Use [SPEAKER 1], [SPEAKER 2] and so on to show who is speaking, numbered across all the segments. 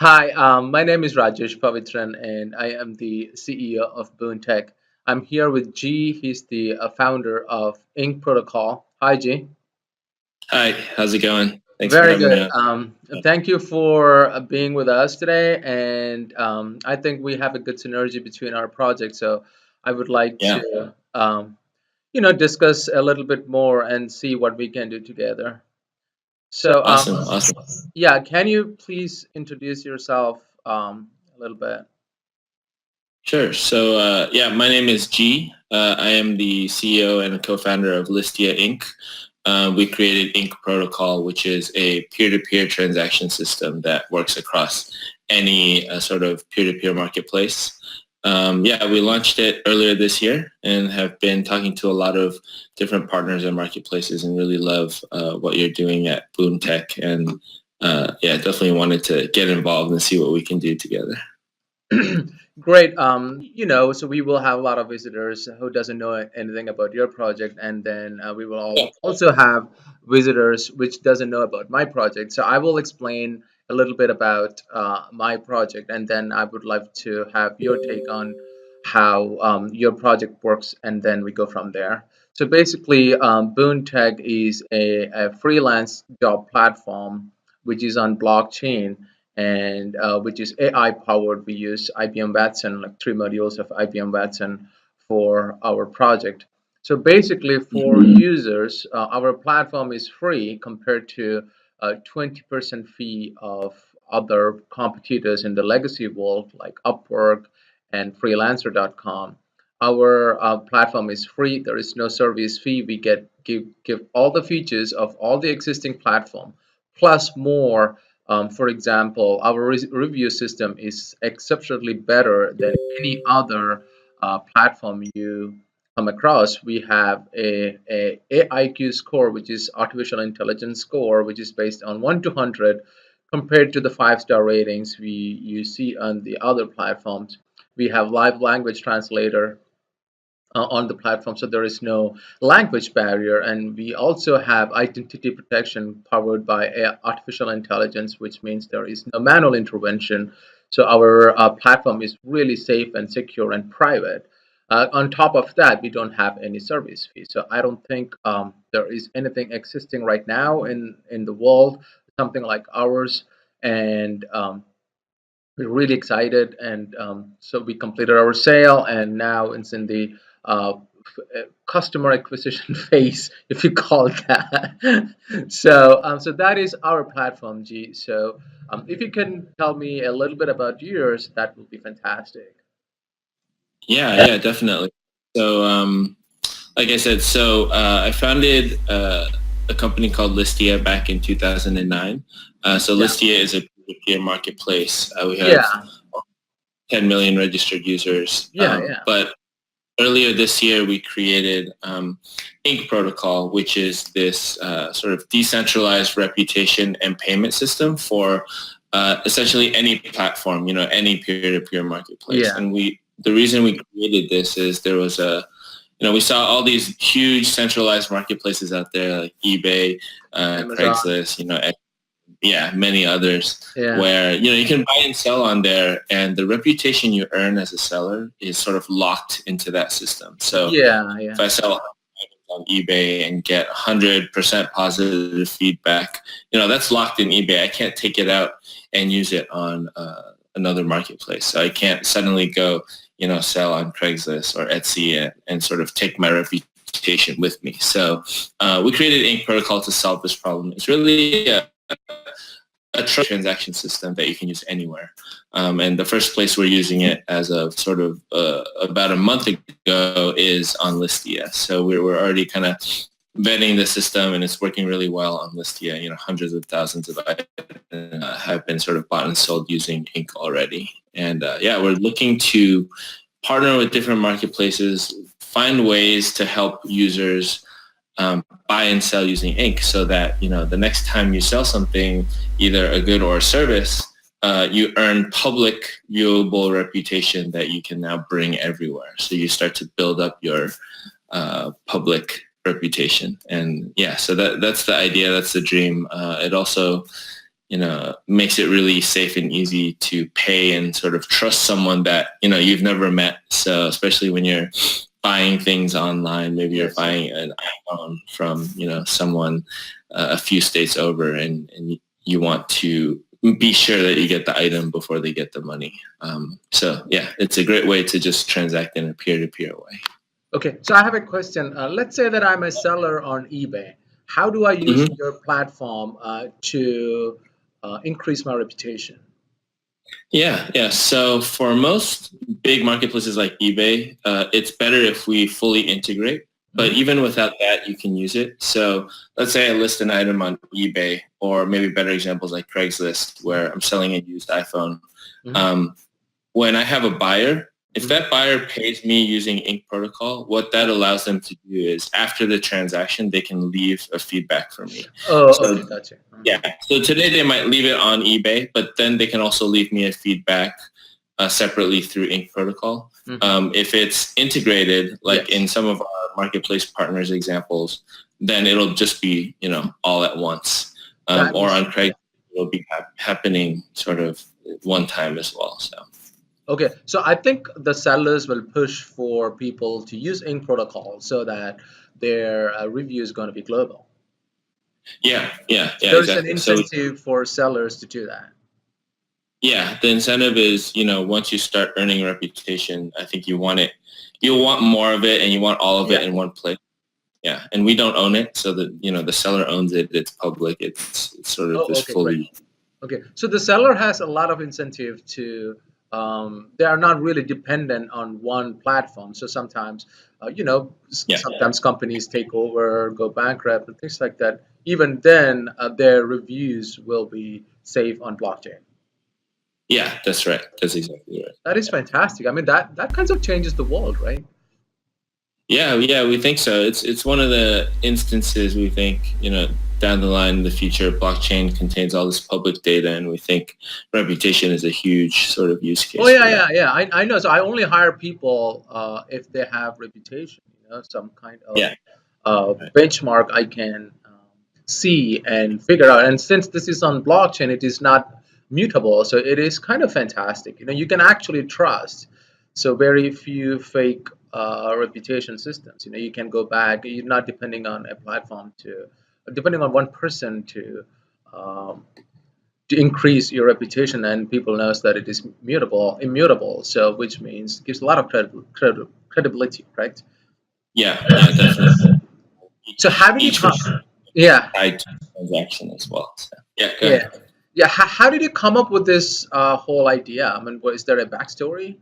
[SPEAKER 1] Hi, my name is Rajesh Pavithran, and I am the CEO of Boon. I'm here with G. He's the founder of Ink Protocol. Hi, G.
[SPEAKER 2] Hi, how's it going? Thanks for
[SPEAKER 1] Very
[SPEAKER 2] having me
[SPEAKER 1] good.
[SPEAKER 2] on.
[SPEAKER 1] Thank you for being with us today, and I think we have a good synergy between our projects. So I would like
[SPEAKER 2] Yeah,
[SPEAKER 1] to, discuss a little bit more and see what we can do together. So,
[SPEAKER 2] awesome, awesome.
[SPEAKER 1] yeah, can you please introduce yourself a little bit?
[SPEAKER 2] Sure. Yeah, my name is G. I am the CEO and co-founder of Listia Inc. We created Ink Protocol, which is a peer-to-peer transaction system that works across any sort of peer-to-peer marketplace. Yeah, we launched it earlier this year and have been talking to a lot of different partners and marketplaces and really love what you're doing at Boon Tech. And yeah, definitely wanted to get involved and see what we can do together.
[SPEAKER 1] Great. So we will have a lot of visitors who doesn't know anything about your project, and then we will also have visitors which doesn't know about my project. So I will explain a little bit about my project, and then I would like to have your take on how your project works, and then we go from there. So basically, Boon Tech is a freelance job platform which is on blockchain and which is AI powered. We use IBM Watson, like three modules of IBM Watson for our project. So basically, for users, our platform is free compared to a 20% fee of other competitors in the legacy world like Upwork and Freelancer.com. Our platform is free. There is no service fee. We give all the features of all the existing platform plus more. For example, our review system is exceptionally better than any other platform you come across. We have a AIQ score, which is artificial intelligence score, which is based on 1 to 100 compared to the five-star ratings you see on the other platforms. We have live language translator on the platform, so there is no language barrier. And we also have identity protection powered by artificial intelligence, which means there is no manual intervention. So our platform is really safe and secure and private. On top of that, we don't have any service fee. So I don't think there is anything existing right now in the world, something like ours. And we're really excited, and so we completed our sale, and now it's in the customer acquisition phase, if you call it that. So that is our platform, G. So if you can tell me a little bit about yours, that would be fantastic.
[SPEAKER 2] Yeah, definitely. So, like I said, I founded a company called Listia back in 2009. So
[SPEAKER 1] Yeah,
[SPEAKER 2] Listia is a peer-to-peer marketplace. We have
[SPEAKER 1] yeah,
[SPEAKER 2] 10 million registered users.
[SPEAKER 1] yeah, yeah,
[SPEAKER 2] But earlier this year, we created Ink Protocol, which is this sort of decentralized reputation and payment system for essentially any platform, any peer-to-peer marketplace.
[SPEAKER 1] yeah.
[SPEAKER 2] And the reason we created this is there was we saw all these huge centralized marketplaces out there like eBay,
[SPEAKER 1] Amazon.
[SPEAKER 2] Craigslist, yeah, many others
[SPEAKER 1] Yeah,
[SPEAKER 2] where, you can buy and sell on there and the reputation you earn as a seller is sort of locked into that system. So
[SPEAKER 1] yeah,
[SPEAKER 2] if
[SPEAKER 1] yeah,
[SPEAKER 2] I sell on eBay and get 100% positive feedback, that's locked in eBay. I can't take it out and use it on another marketplace. So I can't suddenly go, sell on Craigslist or Etsy and sort of take my reputation with me. So we created Ink Protocol to solve this problem. It's really a transaction system that you can use anywhere. And the first place we're using it as of sort of about a month ago is on Listia. So we're already kind of vetting the system and it's working really well on Listia. Hundreds of thousands of items have been sort of bought and sold using Ink already. And yeah, we're looking to partner with different marketplaces, find ways to help users buy and sell using Ink so that, the next time you sell something, either a good or a service, you earn public viewable reputation that you can now bring everywhere. So you start to build up your public reputation. And yeah, so that's the idea. That's the dream. It also, makes it really safe and easy to pay and sort of trust someone that, you've never met. So especially when you're buying things online, maybe you're
[SPEAKER 1] Yes.
[SPEAKER 2] buying an iPhone from, someone a few states over, and you want to be sure that you get the item before they get the money. So yeah, it's a great way to just transact in a peer-to-peer way.
[SPEAKER 1] Okay, so I have a question. Let's say that I'm a seller on eBay. How do I use
[SPEAKER 2] Mhm.
[SPEAKER 1] your platform to increase my reputation?
[SPEAKER 2] Yeah, yeah. So for most big marketplaces like eBay, it's better if we fully integrate. But
[SPEAKER 1] Hmm.
[SPEAKER 2] even without that, you can use it. So let's say I list an item on eBay, or maybe better examples like Craigslist, where I'm selling a used iPhone.
[SPEAKER 1] Hmm.
[SPEAKER 2] Um, when I have a buyer, if
[SPEAKER 1] Hmm.
[SPEAKER 2] that buyer pays me using Ink Protocol, what that allows them to do is after the transaction, they can leave a feedback for me.
[SPEAKER 1] Oh, okay,
[SPEAKER 2] So
[SPEAKER 1] gotcha.
[SPEAKER 2] yeah. So today they might leave it on eBay, but then they can also leave me a feedback separately through Ink Protocol.
[SPEAKER 1] Hmm.
[SPEAKER 2] If it's integrated, like in
[SPEAKER 1] Yes,
[SPEAKER 2] some of our marketplace partners examples, then it'll just be, all at once.
[SPEAKER 1] that
[SPEAKER 2] Or
[SPEAKER 1] is,
[SPEAKER 2] on Craigslist,
[SPEAKER 1] yeah.
[SPEAKER 2] it'll be happening sort of one time as well. So
[SPEAKER 1] Okay, so I think the sellers will push for people to use Ink Protocol so that their review is going to be global.
[SPEAKER 2] yeah, yeah,
[SPEAKER 1] So
[SPEAKER 2] yeah,
[SPEAKER 1] there is an
[SPEAKER 2] exactly. So
[SPEAKER 1] incentive for sellers to do that.
[SPEAKER 2] yeah, the incentive is, once you start earning a reputation, I think you want more of it and you want all of it
[SPEAKER 1] Yeah.
[SPEAKER 2] in one place. Yeah, and we don't own it, so that the seller owns it. It's public. It's sort of
[SPEAKER 1] Oh,
[SPEAKER 2] this
[SPEAKER 1] okay, great.
[SPEAKER 2] fully.
[SPEAKER 1] Okay, so the seller has a lot of incentive to, they are not really dependent on one platform. So sometimes,
[SPEAKER 2] Yeah,
[SPEAKER 1] sometimes companies take over, go bankrupt, and things like that. Even then, their reviews will be safe on blockchain.
[SPEAKER 2] yeah, that's right. That's exactly right.
[SPEAKER 1] That is fantastic. I mean, that kinds of changes the world, right?
[SPEAKER 2] Yeah, yeah, we think so. It's one of the instances we think down the line in the future, blockchain contains all this public data, and we think reputation is a huge sort of use
[SPEAKER 1] Oh
[SPEAKER 2] case
[SPEAKER 1] yeah,
[SPEAKER 2] for
[SPEAKER 1] yeah,
[SPEAKER 2] that.
[SPEAKER 1] yeah. I know. So I only hire people if they have reputation, some kind of
[SPEAKER 2] Yeah, right.
[SPEAKER 1] benchmark I can see and figure out. And since this is on blockchain, it is not mutable, so it is kind of fantastic. You can actually trust. So very few fake reputation systems. You can go back. You're not depending on a platform depending on one person um, to increase your reputation, and people knows that it is immutable. So which means gives a lot of credibility, right?
[SPEAKER 2] Yeah, yeah, definitely.
[SPEAKER 1] So how did you
[SPEAKER 2] Each
[SPEAKER 1] come?
[SPEAKER 2] report
[SPEAKER 1] Yeah,
[SPEAKER 2] tied to the transaction as well. So, yeah, go
[SPEAKER 1] yeah,
[SPEAKER 2] ahead.
[SPEAKER 1] yeah. How did you come up with this whole idea? I mean, is there a backstory?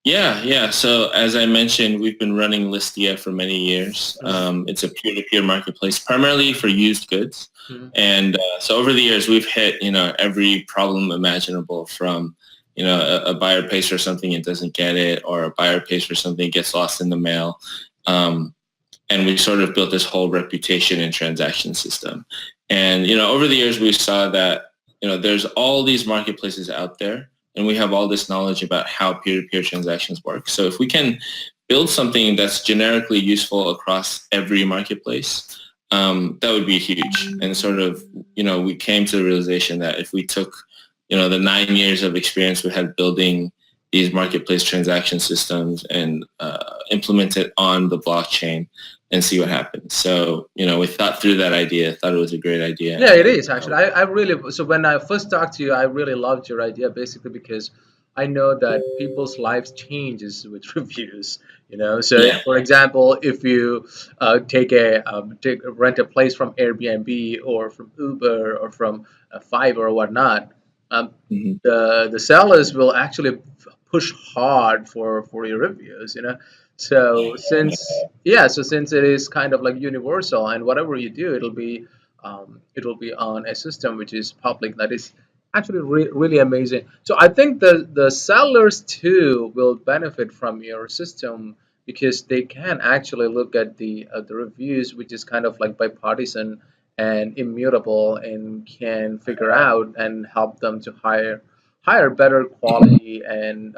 [SPEAKER 2] Yeah, yeah. So as I mentioned, we've been running Listia for many years.
[SPEAKER 1] Mhm.
[SPEAKER 2] It's a peer-to-peer marketplace, primarily for used goods.
[SPEAKER 1] Mhm.
[SPEAKER 2] And so over the years, we've hit, every problem imaginable from, a buyer pays for something and doesn't get it, or a buyer pays for something, gets lost in the mail. Um, and we sort of built this whole reputation and transaction system. And, over the years, we saw that, there's all these marketplaces out there, and we have all this knowledge about how peer-to-peer transactions work. So if we can build something that's generically useful across every marketplace, that would be huge. And sort of, we came to the realization that if we took, the 9 years of experience we had building these marketplace transaction systems and implement it on the blockchain and see what happens. So, we thought through that idea, thought it was a great idea.
[SPEAKER 1] Yeah, it
[SPEAKER 2] And
[SPEAKER 1] is actually. I really, so when I first talked to you, I really loved your idea basically because I know that people's lives changes with reviews. So
[SPEAKER 2] yeah.
[SPEAKER 1] for example, if you rent a place from Airbnb or from Uber or from Fiverr or whatnot, um,
[SPEAKER 2] Mhm.
[SPEAKER 1] the sellers will actually push hard for your reviews. So since it is kind of like universal, and whatever you do, it will be on a system which is public. That is actually really amazing. So I think the sellers too will benefit from your system because they can actually look at the reviews, which is kind of like bipartisan and immutable, and can figure out and help them to hire better quality and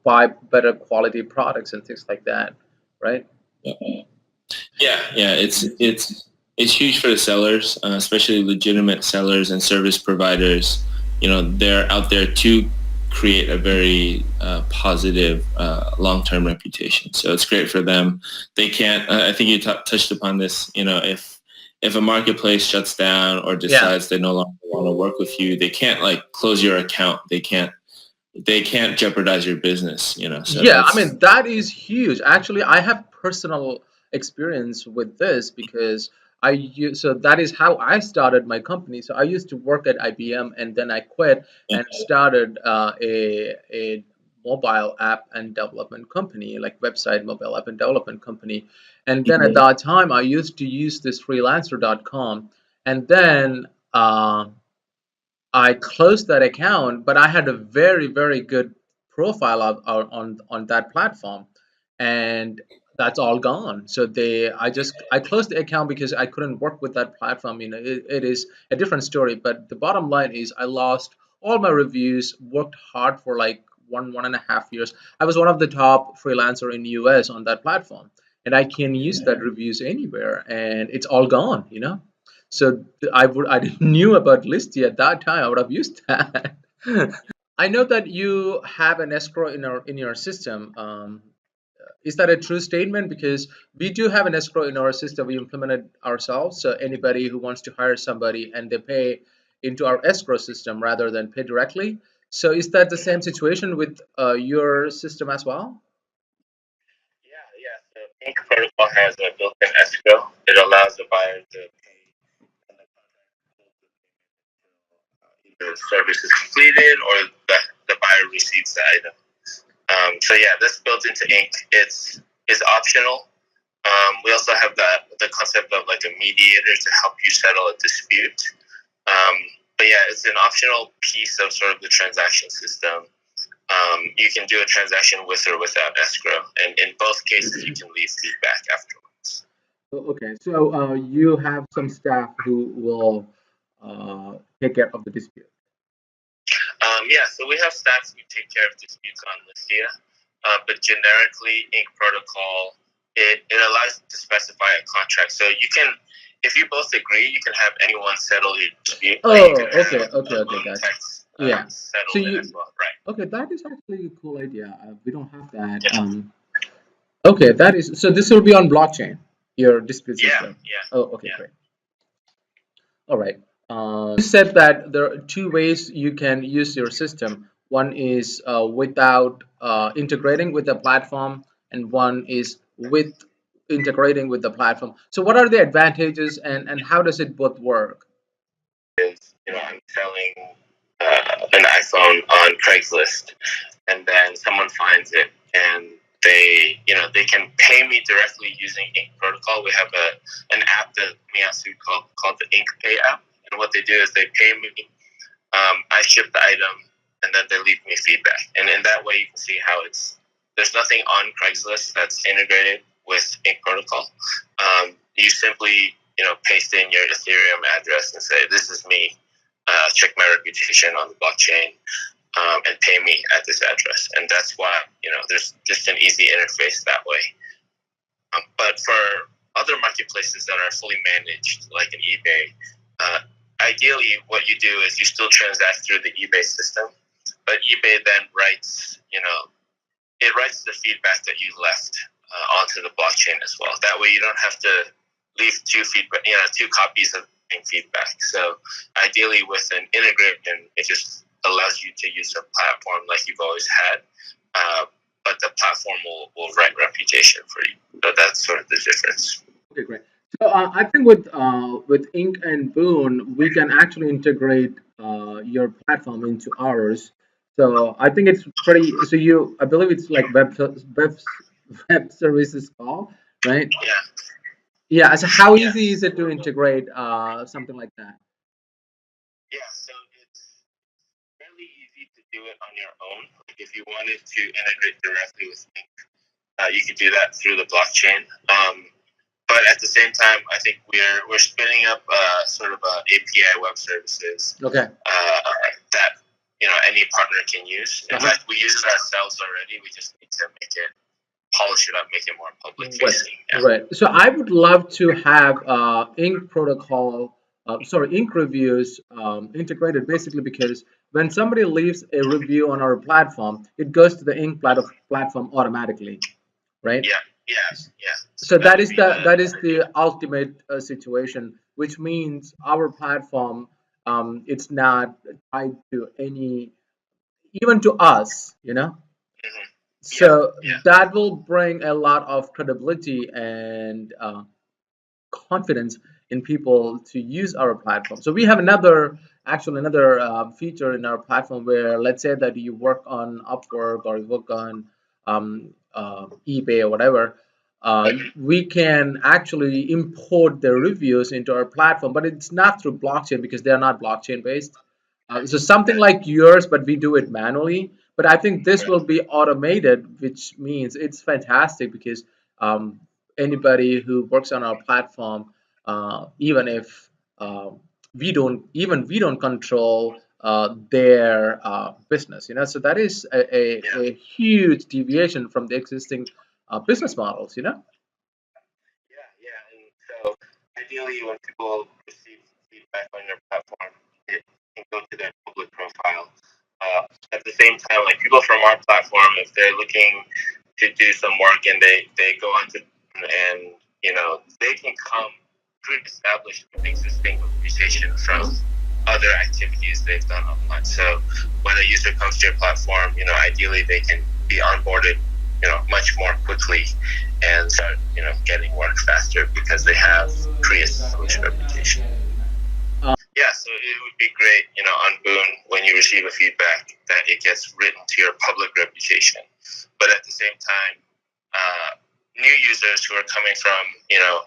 [SPEAKER 1] buy better quality products and things like that, right?
[SPEAKER 2] Yeah. Yeah, yeah, it's it's huge for the sellers, especially legitimate sellers and service providers. They're out there to create a very positive long-term reputation. So it's great for them. They can't. I think you touched upon this. If a marketplace shuts down or
[SPEAKER 1] Yeah.
[SPEAKER 2] decides they no longer want to work with you, they can't close your account. They can't jeopardize your business. So
[SPEAKER 1] Yeah, I mean
[SPEAKER 2] that's
[SPEAKER 1] that is huge. Actually, I have personal experience with this because so that is how I started my company. So I used to work at IBM and then I quit and started a mobile app and development company, like website mobile app and development company. And then at that time, I used to use this freelancer.com, and then I closed that account, but I had a very, very good profile on that platform, and that's all gone. So I closed the account because I couldn't work with that platform. It is a different story. But the bottom line is, I lost all my reviews. Worked hard for like 1.5 years. I was one of the top freelancer in US on that platform, and I can use that reviews anywhere, and it's all gone. So I didn't knew about Listy at that time. I would have used that. I know that you have an escrow in your system. Is that a true statement? Because we do have an escrow in our system. We implemented ourselves. So anybody who wants to hire somebody and they pay into our escrow system rather than pay directly. So is that the same situation with your system as well?
[SPEAKER 2] Yeah. So Ink Protocol has a built-in escrow. It allows the buyer to pay and the either the service is completed or the buyer receives the item. So yeah, that's built into Ink. It's optional. We also have the concept of like a mediator to help you settle a dispute. Um, but yeah, it's an optional piece of sort of the transaction system. You can do a transaction with or without escrow, and in both cases, you can leave feedback afterwards.
[SPEAKER 1] Okay, so you have some staff who will take care of the dispute.
[SPEAKER 2] Yeah, so we have staff who take care of disputes on Listia, but generically, Ink Protocol it allows you to specify a contract. So you can, if you both agree, you can have anyone settle your dispute. Like you
[SPEAKER 1] Oh,
[SPEAKER 2] can have
[SPEAKER 1] okay, okay,
[SPEAKER 2] a
[SPEAKER 1] okay,
[SPEAKER 2] loan
[SPEAKER 1] gotcha.
[SPEAKER 2] text
[SPEAKER 1] Yeah. So
[SPEAKER 2] settle it as
[SPEAKER 1] you,
[SPEAKER 2] well, right?
[SPEAKER 1] okay, that is actually a cool idea. We don't have that.
[SPEAKER 2] Yeah,
[SPEAKER 1] Okay, that is, so this will be on blockchain, your dispute
[SPEAKER 2] yeah,
[SPEAKER 1] system.
[SPEAKER 2] yeah,
[SPEAKER 1] Oh, okay,
[SPEAKER 2] yeah.
[SPEAKER 1] great. All right. You said that there are two ways you can use your system. One is without integrating with the platform, and one is with integrating with the platform. So, what are the advantages, and how does it both work?
[SPEAKER 2] Is I'm selling an iPhone on Craigslist, and then someone finds it, and they can pay me directly using Ink Protocol. We have an app that Miyasu called the Ink Pay app, and what they do is they pay me. I ship the item, and then they leave me feedback, and in that way you can see how there's nothing on Craigslist that's integrated with Ink Protocol. You simply paste in your Ethereum address and say, "This is me. Check my reputation on the blockchain, and pay me at this address." And that's why there's just an easy interface that way. But for other marketplaces that are fully managed, like an eBay, ideally what you do is you still transact through the eBay system, but eBay then writes the feedback that you left onto the blockchain as well. That way, you don't have to leave two copies of feedback. So, ideally, with an integration, it just allows you to use a platform like you've always had, but the platform will write reputation for you. So that's sort of the difference.
[SPEAKER 1] Okay, great. So I think with Ink and Boon, we can actually integrate your platform into ours. So I think it's pretty. So I believe it's like web services call, right?
[SPEAKER 2] Yeah,
[SPEAKER 1] Yeah. So how
[SPEAKER 2] yeah,
[SPEAKER 1] easy is it to integrate something like that?
[SPEAKER 2] yeah. So it's fairly easy to do it on your own. Like if you wanted to integrate directly with Ink, you could do that through the blockchain. But at the same time, I think we're spinning up sort of API web services
[SPEAKER 1] Okay.
[SPEAKER 2] that any partner can use. In
[SPEAKER 1] Uh-huh.
[SPEAKER 2] fact, we use it ourselves already. We just need to make it polish it up, make it more public
[SPEAKER 1] Right,
[SPEAKER 2] facing. Yeah.
[SPEAKER 1] right. So I would love to have ink protocol, sorry, ink reviews integrated basically because when somebody leaves a review on our platform, it goes to the ink platform automatically, right?
[SPEAKER 2] Yeah. Yeah. Yeah. So
[SPEAKER 1] So
[SPEAKER 2] that
[SPEAKER 1] that
[SPEAKER 2] would
[SPEAKER 1] is
[SPEAKER 2] be
[SPEAKER 1] the ultimate situation, which means our platform, it's not tied to any, even to us, you know.
[SPEAKER 2] Mhm. Yeah.
[SPEAKER 1] So
[SPEAKER 2] Yeah.
[SPEAKER 1] that will bring a lot of credibility and confidence in people to use our platform. So we have another feature in our platform where, let's say that you work on Upwork or you work on eBay or whatever, we can actually import the reviews into our platform, but it's not through blockchain because they are not blockchain based. So something like yours, but we do it manually. But I think this will be automated, which means it's fantastic because um, anybody who works on our platform, even if we don't control their business, you know. So that is a huge deviation from the existing business models, you know.
[SPEAKER 2] Yeah, yeah. And so ideally, when people receive feedback on your platform, it can go to their public profile. At the same time, like people from our platform, if they're looking to do some work and they go onto and they can come pre-established with existing reputation from other activities they've done online. So when a user comes to your platform, ideally they can be onboarded, much more quickly and start, getting work faster because they have pre-established reputation. Yeah, so it would be great, on Boon when you receive a feedback that it gets written to your public reputation. But at the same time, new users who are coming from,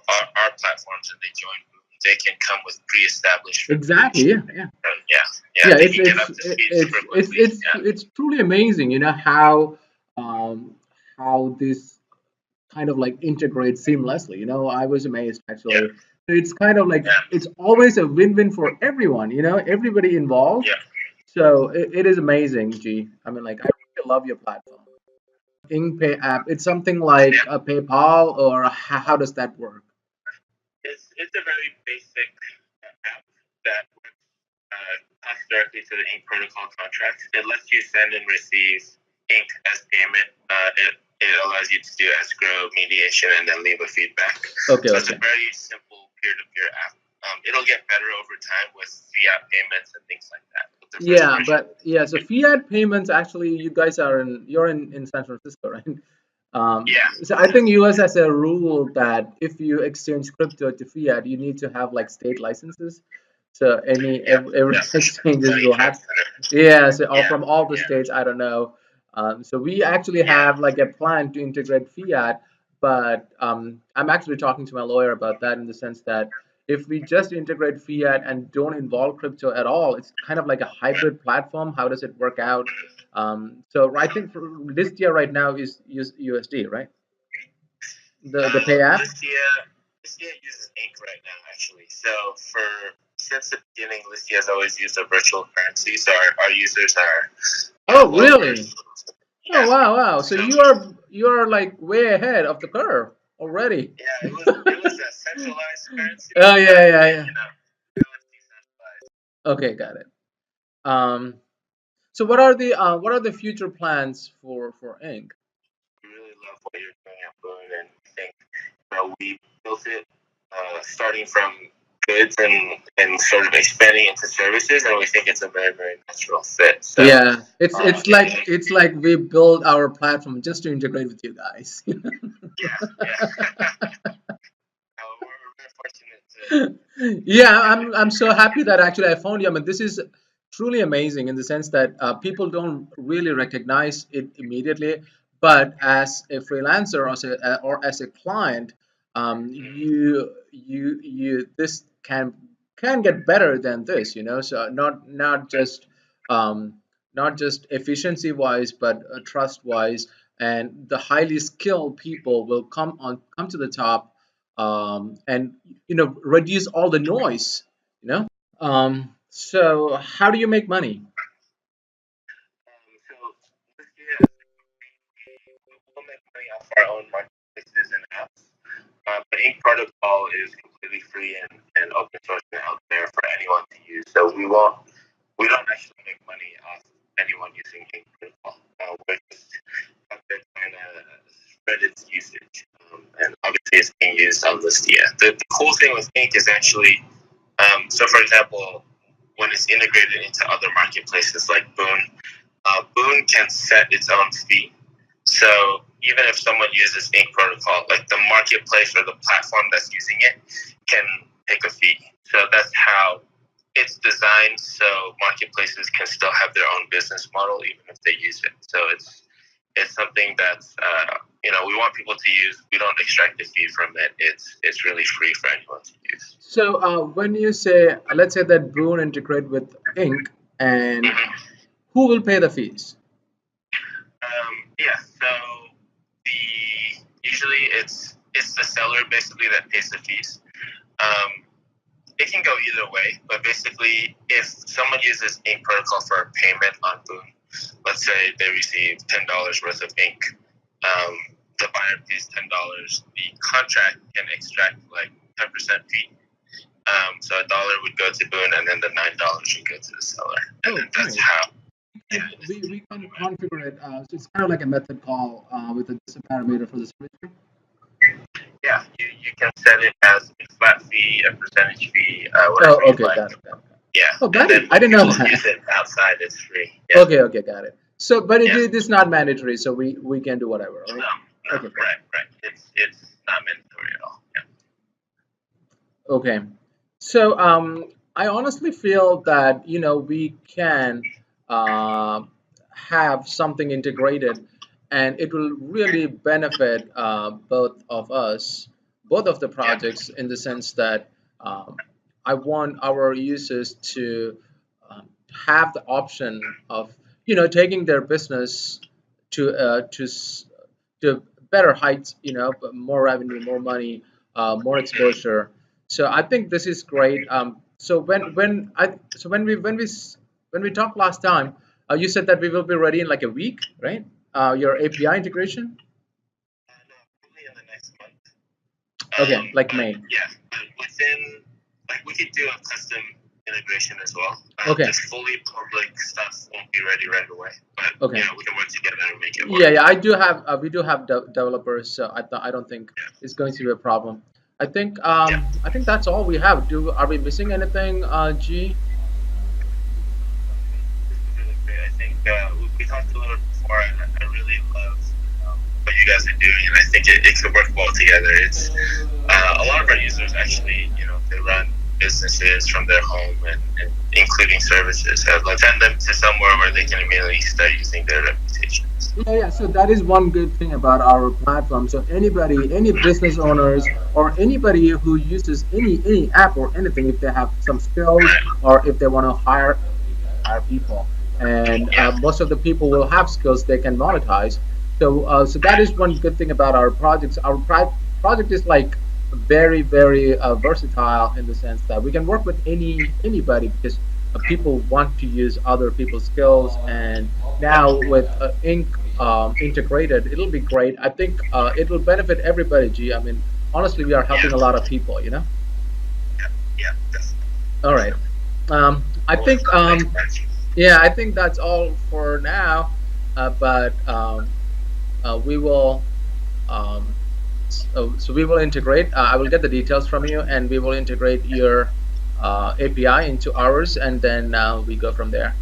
[SPEAKER 2] our platforms and they join Boon, they can come with pre-established
[SPEAKER 1] Exactly.
[SPEAKER 2] reputation.
[SPEAKER 1] Yeah. Yeah.
[SPEAKER 2] Yeah, yeah,
[SPEAKER 1] Yeah.
[SPEAKER 2] they can get up to speed super quickly. Yeah,
[SPEAKER 1] It's truly amazing, you know, um, how this kind of like integrate seamlessly. You know, I was amazed
[SPEAKER 2] yeah,
[SPEAKER 1] actually. So it's kind of like
[SPEAKER 2] yeah,
[SPEAKER 1] it's always a win-win for everyone. You know, everybody involved.
[SPEAKER 2] yeah.
[SPEAKER 1] So it is amazing, G. I mean, like I really love your platform. InkPay app. It's something like
[SPEAKER 2] Yeah.
[SPEAKER 1] a PayPal, or how does that work?
[SPEAKER 2] It's a very basic app that works talks directly to the Ink protocol contract. It lets you send and receive Ink as payment. It allows you to do escrow, mediation, and then leave a feedback.
[SPEAKER 1] Okay,
[SPEAKER 2] So it's a
[SPEAKER 1] okay.
[SPEAKER 2] very simple peer-to-peer app. It'll get better over time with fiat payments and things like that. With the first
[SPEAKER 1] Yeah,
[SPEAKER 2] version.
[SPEAKER 1] but yeah, so fiat payments actually, you guys are you're in San Francisco, right?
[SPEAKER 2] Yeah.
[SPEAKER 1] So I think US has a rule that if you exchange crypto to fiat, you need to have like state licenses. So
[SPEAKER 2] Yeah.
[SPEAKER 1] every
[SPEAKER 2] Yeah. For sure.
[SPEAKER 1] exchanges
[SPEAKER 2] Money
[SPEAKER 1] will have,
[SPEAKER 2] transmitter.
[SPEAKER 1] yeah, so all
[SPEAKER 2] Yeah.
[SPEAKER 1] from all the
[SPEAKER 2] Yeah.
[SPEAKER 1] states, I don't know. So we actually
[SPEAKER 2] Yeah.
[SPEAKER 1] have like a plan to integrate fiat, but I'm actually talking to my lawyer about that in the sense that if we just integrate fiat and don't involve crypto at all, it's kind of like a hybrid platform. How does it work out? So I think for this year right now is USD, right? The pay app.
[SPEAKER 2] Listia uses Ink right now, actually. So since the beginning, Listia has always used a virtual currency. So our users are
[SPEAKER 1] Oh,
[SPEAKER 2] well
[SPEAKER 1] really?
[SPEAKER 2] versed.
[SPEAKER 1] Oh,
[SPEAKER 2] Yeah.
[SPEAKER 1] wow, wow. So
[SPEAKER 2] So
[SPEAKER 1] you are like way ahead of the curve already.
[SPEAKER 2] yeah, it was a centralized currency,
[SPEAKER 1] Oh,
[SPEAKER 2] but
[SPEAKER 1] yeah, yeah, yeah.
[SPEAKER 2] now it's decentralized.
[SPEAKER 1] Okay, got it. Um, so what are the future plans for Ink?
[SPEAKER 2] We really love what you're doing at Boon, and I think we built it starting from goods and sort of expanding into services, and we think it's a very very natural fit. So
[SPEAKER 1] Yeah,
[SPEAKER 2] yeah,
[SPEAKER 1] it's like we build our platform just to integrate with you guys.
[SPEAKER 2] yeah, yeah. We're very fortunate
[SPEAKER 1] Yeah,
[SPEAKER 2] to
[SPEAKER 1] I'm so happy that actually I found you. I mean, this is truly amazing in the sense that people don't really recognize it immediately, but as a freelancer or as a client, you this can get better than this, you know. So um, not just efficiency wise, but trust wise, and the highly skilled people will come to the top, and reduce all the noise, you know. So how do you make money?
[SPEAKER 2] our own marketplaces and apps. But Ink Protocol is completely free and open source and out there for anyone to use. So we don't actually make money off anyone using Ink Protocol. We're just out there trying to spread its usage. And obviously it's being used on Listia. The cool thing with Ink is actually, so for example, when it's integrated into other marketplaces like Boon, Boon can set its own fee. So even if someone uses Ink Protocol, like the marketplace or the platform that's using it can take a fee. So that's how it's designed, so marketplaces can still have their own business model even if they use it. So it's something that's we want people to use. We don't extract a fee from it. It's really free for anyone to use.
[SPEAKER 1] So when you say, let's say that Boon integrate with Ink, and who will pay the fees?
[SPEAKER 2] Yeah. So usually it's the seller basically that pays the fees. It can go either way, but basically, if someone uses Ink Protocol for a payment on Boon, let's say they receive $10 worth of ink, the buyer pays $10. The contract can extract like 10% fee. So $1 would go to Boon, and then the $9 would go to the seller, and then that's how. Yeah.
[SPEAKER 1] We can configure it. So it's kind of like a method call with a parameter for the service fee.
[SPEAKER 2] Yeah, you can set it as a flat fee, a percentage fee, whatever
[SPEAKER 1] Oh, okay,
[SPEAKER 2] you like.
[SPEAKER 1] got it.
[SPEAKER 2] Yeah.
[SPEAKER 1] Oh, got
[SPEAKER 2] And
[SPEAKER 1] it.
[SPEAKER 2] then
[SPEAKER 1] I didn't know
[SPEAKER 2] people
[SPEAKER 1] that.
[SPEAKER 2] use it outside, it's free. Yeah.
[SPEAKER 1] Okay, got it. So, but
[SPEAKER 2] Yeah.
[SPEAKER 1] it is not mandatory, so we can do whatever, right?
[SPEAKER 2] No,
[SPEAKER 1] Okay.
[SPEAKER 2] right. It's not mandatory at all. Yeah.
[SPEAKER 1] Okay. So, I honestly feel that we can uh, have something integrated, and it will really benefit both of us, both of the projects, in the sense that um, I want our users to have the option of taking their business to to better heights, more revenue, more money, more exposure. So I think this is great. So when we talked last time, you said that we will be ready in like a week, right? Your API integration.
[SPEAKER 2] No, probably in the next month.
[SPEAKER 1] Okay, like
[SPEAKER 2] But
[SPEAKER 1] May.
[SPEAKER 2] yeah, but within, like, we could do a custom integration as well.
[SPEAKER 1] Okay.
[SPEAKER 2] This fully public stuff won't be ready right away, but
[SPEAKER 1] Okay.
[SPEAKER 2] we can work together and make it work.
[SPEAKER 1] Yeah, I do have. We do have developers, so I don't think it's going to be a problem. I think that's all we have. Are we missing anything, G?
[SPEAKER 2] This was really great. I think we talked a little before, and I really love what you guys are doing, and I think it could work well together. It's a lot of our users actually, they run businesses from their home and including services. I'd like to send them to somewhere where they can immediately start using their reputations.
[SPEAKER 1] Yeah. So that is one good thing about our platform. So anybody, any business owners, or anybody who uses any app or anything, if they have some skills or if they want to hire people, and most of the people will have skills they can monetize. So that is one good thing about our projects. Our project is like very versatile in the sense that we can work with anybody, because people want to use other people's skills, and now with Ink integrated, it'll be great. I think it will benefit everybody. G, I mean, honestly, we are helping a lot of people.
[SPEAKER 2] Yeah, definitely.
[SPEAKER 1] All right. I think yeah, I think that's all for now. But we will so we will integrate. I will get the details from you, and we will integrate your API into ours, and then we go from there.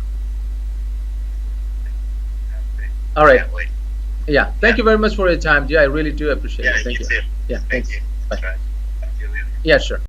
[SPEAKER 1] All right.
[SPEAKER 2] Can't wait.
[SPEAKER 1] Yeah. Thank you very much for your time, G. I really do appreciate
[SPEAKER 2] Yeah,
[SPEAKER 1] it. Thank
[SPEAKER 2] you
[SPEAKER 1] you.
[SPEAKER 2] too.
[SPEAKER 1] Yeah.
[SPEAKER 2] Thank
[SPEAKER 1] Thanks.
[SPEAKER 2] you.
[SPEAKER 1] Bye.
[SPEAKER 2] Try. Talk to you later.
[SPEAKER 1] Yeah. Sure.